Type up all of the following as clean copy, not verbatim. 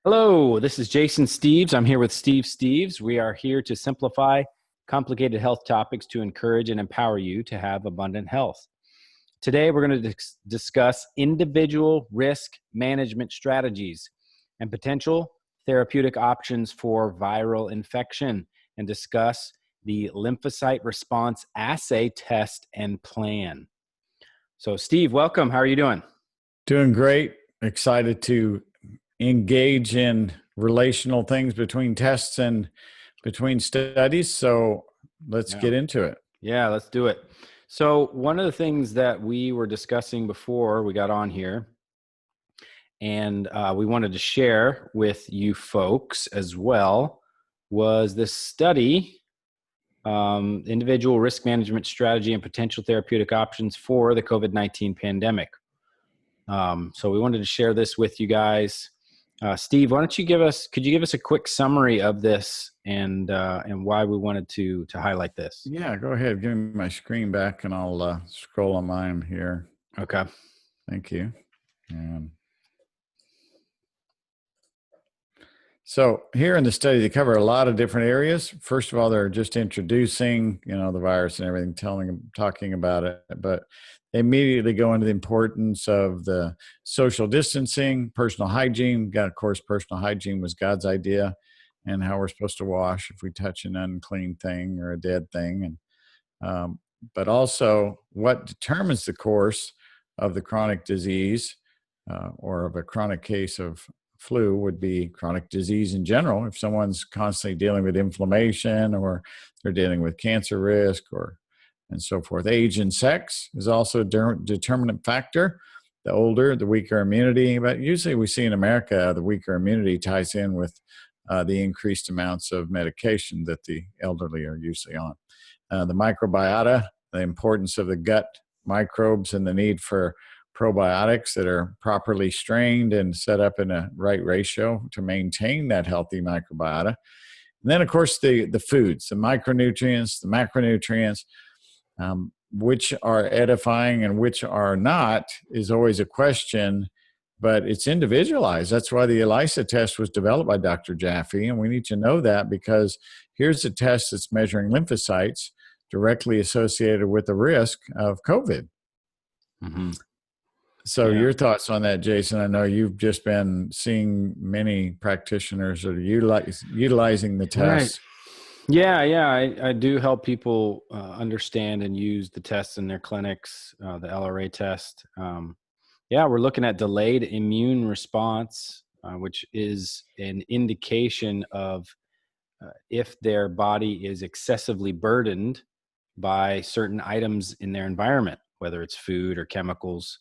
Hello, this is Jason Steeves. I'm here with Steve Steeves. We are here to simplify complicated health topics to encourage and empower you to have abundant health. Today, we're going to discuss individual risk management strategies and potential therapeutic options for viral infection and discuss the lymphocyte response assay test and plan. So, Steve, welcome. How are you doing? Doing great. Excited to engage in relational things between tests and between studies. So let's get into it. Yeah, let's do it. So one of the things that we were discussing before we got on here, and we wanted to share with you folks as well, was this study, individual risk management strategy and potential therapeutic options for the COVID-19 pandemic. So we wanted to share this with you guys. Steve, why don't you could you give us a quick summary of this and why we wanted to highlight this? Yeah, go ahead. Give me my screen back and I'll scroll on mine here. Okay. Thank you. So here in the study, they cover a lot of different areas. First of all, they're just introducing, the virus and everything, talking about it, but they immediately go into the importance of the social distancing, personal hygiene. Of course, personal hygiene was God's idea, and how we're supposed to wash if we touch an unclean thing or a dead thing. And but also what determines the course of the chronic disease or of a chronic case of flu would be chronic disease in general. If someone's constantly dealing with inflammation or they're dealing with cancer risk and so forth. Age and sex is also a determinant factor. The older, the weaker immunity. But usually we see in America, the weaker immunity ties in with the increased amounts of medication that the elderly are usually on. The microbiota, the importance of the gut microbes and the need for probiotics that are properly strained and set up in a right ratio to maintain that healthy microbiota. And then, of course, the foods, the micronutrients, the macronutrients, which are edifying and which are not is always a question, but it's individualized. That's why the ELISA test was developed by Dr. Jaffe, and we need to know that because here's a test that's measuring lymphocytes directly associated with the risk of COVID. Mm-hmm. So your thoughts on that, Jason? I know you've just been seeing many practitioners that are utilizing the test. Right. Yeah. I do help people understand and use the tests in their clinics, the LRA test. We're looking at delayed immune response, which is an indication of if their body is excessively burdened by certain items in their environment, whether it's food or chemicals.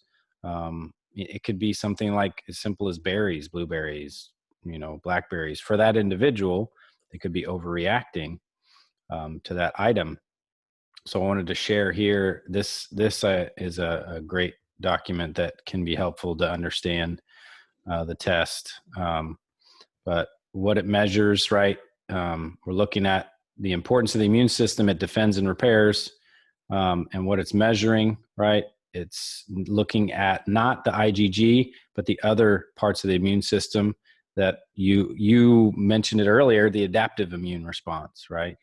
It could be something like as simple as berries, blueberries, blackberries. For that individual, they could be overreacting to that item. So I wanted to share here. This is a great document that can be helpful to understand the test. But what it measures, right? We're looking at the importance of the immune system. It defends and repairs, and what it's measuring, right? It's looking at not the IgG, but the other parts of the immune system that you mentioned it earlier, the adaptive immune response, right?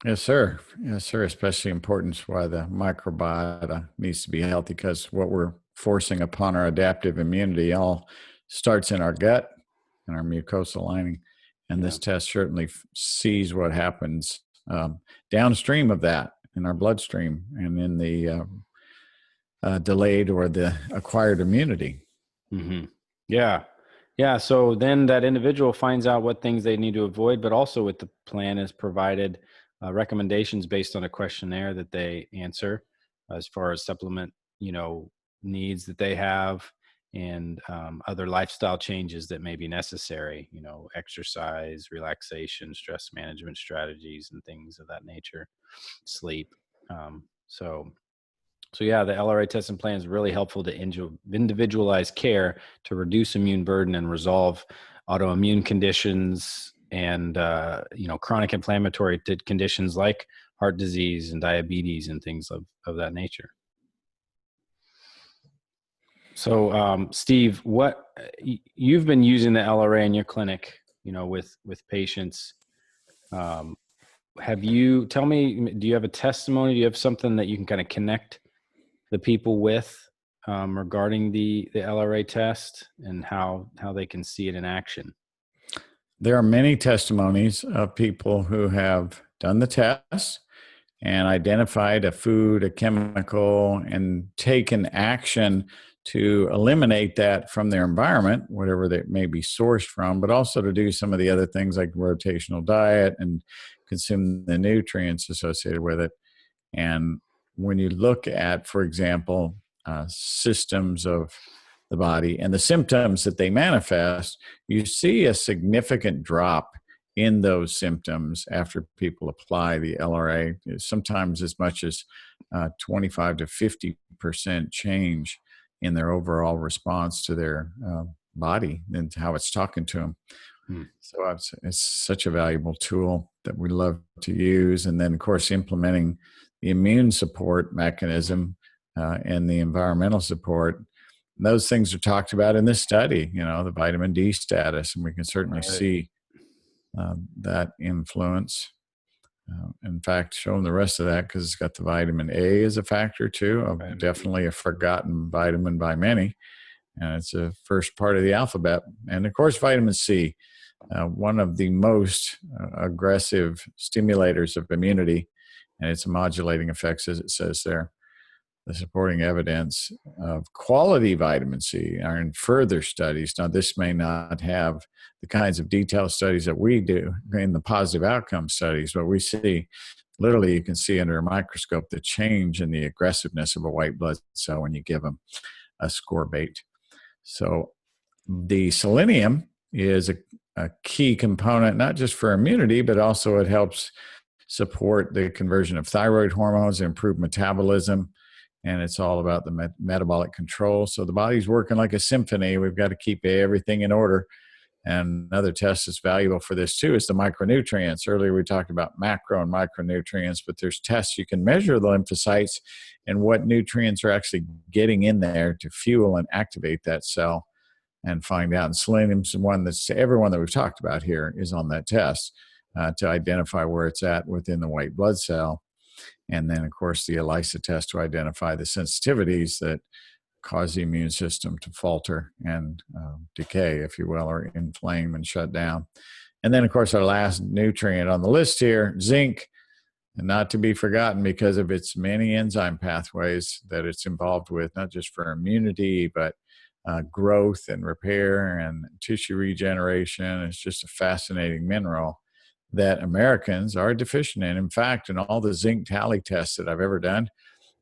Yes, sir. Yes, sir. Especially importance why the microbiota needs to be healthy, because what we're forcing upon our adaptive immunity all starts in our gut and our mucosal lining. And this test certainly sees what happens downstream of that in our bloodstream and in the delayed or the acquired immunity. Mm-hmm. Yeah. So then that individual finds out what things they need to avoid, but also with the plan is provided recommendations based on a questionnaire that they answer as far as supplement, needs that they have and other lifestyle changes that may be necessary, exercise, relaxation, stress management strategies, and things of that nature, sleep. So yeah, the LRA test and plan is really helpful to individualize care to reduce immune burden and resolve autoimmune conditions and chronic inflammatory conditions like heart disease and diabetes and things of that nature. So, Steve, you've been using the LRA in your clinic, with patients. Um, tell me, do you have a testimony? Do you have something that you can kind of connect the people with, regarding the LRA test and how they can see it in action? There are many testimonies of people who have done the test and identified a food, a chemical, and taken action to eliminate that from their environment, whatever that may be sourced from, but also to do some of the other things like rotational diet and consume the nutrients associated with it. And when you look at, for example, systems of the body and the symptoms that they manifest, you see a significant drop in those symptoms after people apply the LRA, sometimes as much as 25 to 50% change in their overall response to their body and how it's talking to them. Hmm. So it's such a valuable tool that we love to use. And then, of course, implementing the immune support mechanism and the environmental support. Those things are talked about in this study, the vitamin D status, and we can certainly Right. see that influence. In fact, showing the rest of that because it's got the vitamin A as a factor too, Vitamin D. definitely a forgotten vitamin by many. And it's a first part of the alphabet. And of course, vitamin C, one of the most aggressive stimulators of immunity, and its modulating effects, as it says there. The supporting evidence of quality vitamin C are in further studies. Now, this may not have the kinds of detailed studies that we do in the positive outcome studies, but we see literally you can see under a microscope the change in the aggressiveness of a white blood cell when you give them a scorbate. So the selenium is a key component, not just for immunity, but also it helps support the conversion of thyroid hormones, improve metabolism, and it's all about the metabolic control. So the body's working like a symphony. We've got to keep everything in order. And another test that's valuable for this too is the micronutrients. Earlier we talked about macro and micronutrients, but there's tests you can measure the lymphocytes and what nutrients are actually getting in there to fuel and activate that cell and find out. And selenium's the one that's everyone that we've talked about here is on that test to identify where it's at within the white blood cell. And then, of course, the ELISA test to identify the sensitivities that cause the immune system to falter and decay, if you will, or inflame and shut down. And then, of course, our last nutrient on the list here, zinc, and not to be forgotten because of its many enzyme pathways that it's involved with, not just for immunity, but growth and repair and tissue regeneration. It's just a fascinating mineral that Americans are deficient in. In fact, in all the zinc tally tests that I've ever done,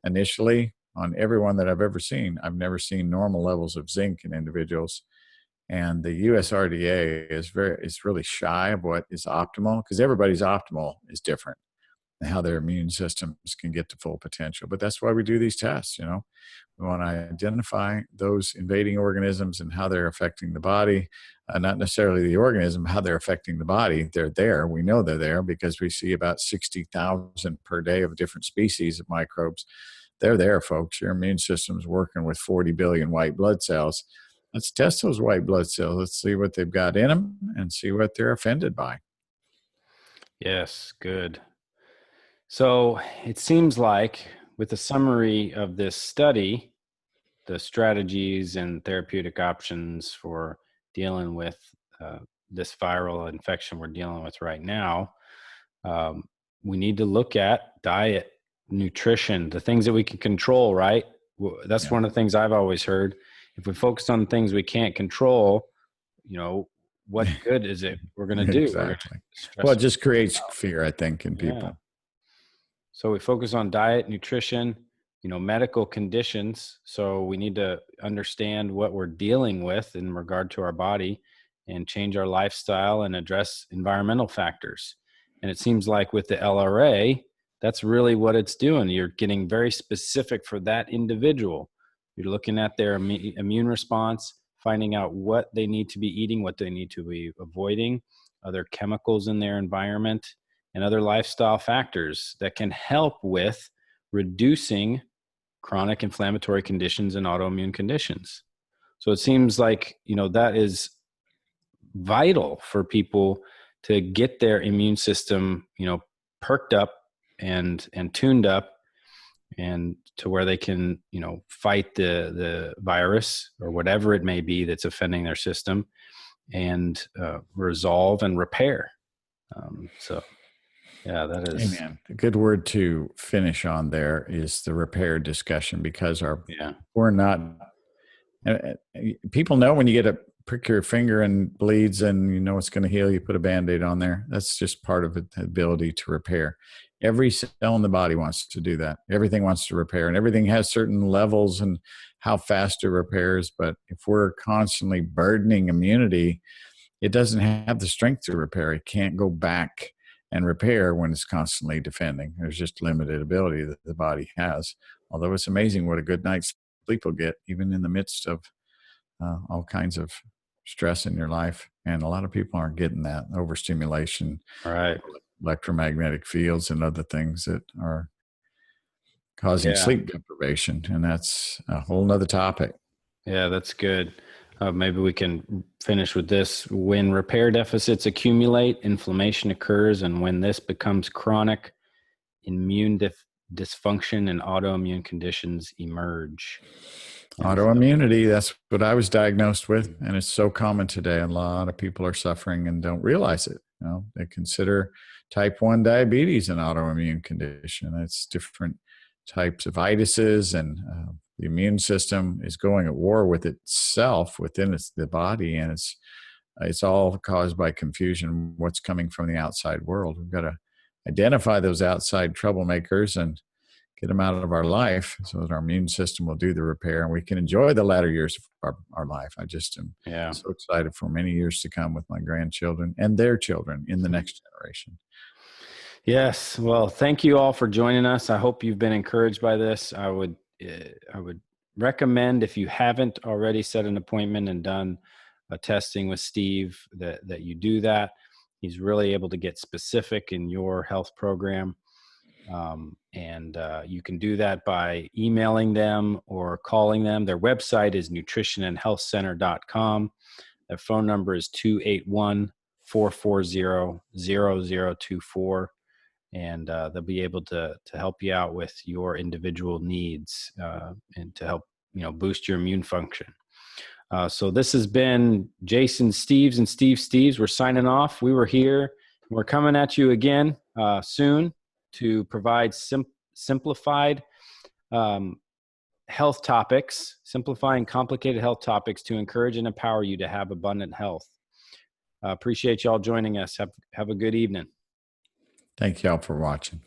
initially on everyone that I've ever seen, I've never seen normal levels of zinc in individuals. And the USRDA is really shy of what is optimal because everybody's optimal is different and how their immune systems can get to full potential. But that's why we do these tests, We want to identify those invading organisms and how they're affecting the body, not necessarily the organism, how they're affecting the body. They're there. We know they're there because we see about 60,000 per day of different species of microbes. They're there, folks. Your immune system's working with 40 billion white blood cells. Let's test those white blood cells. Let's see what they've got in them and see what they're offended by. Yes, good. So it seems like with the summary of this study, the strategies and therapeutic options for dealing with this viral infection we're dealing with right now, we need to look at diet, nutrition, the things that we can control, right? That's Yeah. one of the things I've always heard. If we focus on things we can't control, what good is it we're going to do? We're going Exactly. to stress. Well, it just creates fear, I think, in Yeah. people. So we focus on diet, nutrition, medical conditions. So we need to understand what we're dealing with in regard to our body and change our lifestyle and address environmental factors. And it seems like with the LRA, that's really what it's doing. You're getting very specific for that individual. You're looking at their immune response, finding out what they need to be eating, what they need to be avoiding, other chemicals in their environment, and other lifestyle factors that can help with reducing chronic inflammatory conditions and autoimmune conditions. So it seems like, that is vital for people to get their immune system, perked up and tuned up, and to where they can, fight the virus or whatever it may be that's offending their system, and resolve and repair. So yeah, that is, Amen. A good word to finish on there is the repair discussion, because yeah, we're not, people know when you get a prick your finger and bleeds and you know it's going to heal, you put a Band-Aid on there. That's just part of the ability to repair. Every cell in the body wants to do that. Everything wants to repair, and everything has certain levels and how fast it repairs. But if we're constantly burdening immunity, it doesn't have the strength to repair. It can't go back and repair when it's constantly defending. There's just limited ability that the body has. Although it's amazing what a good night's sleep will get, even in the midst of all kinds of stress in your life. And a lot of people aren't getting that overstimulation, right. electromagnetic fields, and other things that are causing Yeah. sleep deprivation. And that's a whole nother topic. Yeah, that's good. Maybe we can finish with this. When repair deficits accumulate, inflammation occurs, and when this becomes chronic, immune dysfunction and autoimmune conditions emerge. And so, Autoimmunity, that's what I was diagnosed with. And it's so common today. A lot of people are suffering and don't realize it. They consider type 1 diabetes an autoimmune condition. It's different types of itises, and the immune system is going at war with itself within the body. And it's all caused by confusion, what's coming from the outside world. We've got to identify those outside troublemakers and get them out of our life so that our immune system will do the repair and we can enjoy the latter years of our life. I just am yeah. so excited for many years to come with my grandchildren and their children in the next generation. Yes. Well, thank you all for joining us. I hope you've been encouraged by this. I would recommend, if you haven't already set an appointment and done a testing with Steve, that you do that. He's really able to get specific in your health program. And you can do that by emailing them or calling them. Their website is nutritionandhealthcenter.com. Their phone number is 281-440-0024. And they'll be able to help you out with your individual needs, and to help, boost your immune function. So this has been Jason Steeves and Steve Steeves. We're signing off. We were here. We're coming at you again soon to provide simplified health topics, simplifying complicated health topics to encourage and empower you to have abundant health. Appreciate y'all joining us. Have a good evening. Thank y'all for watching.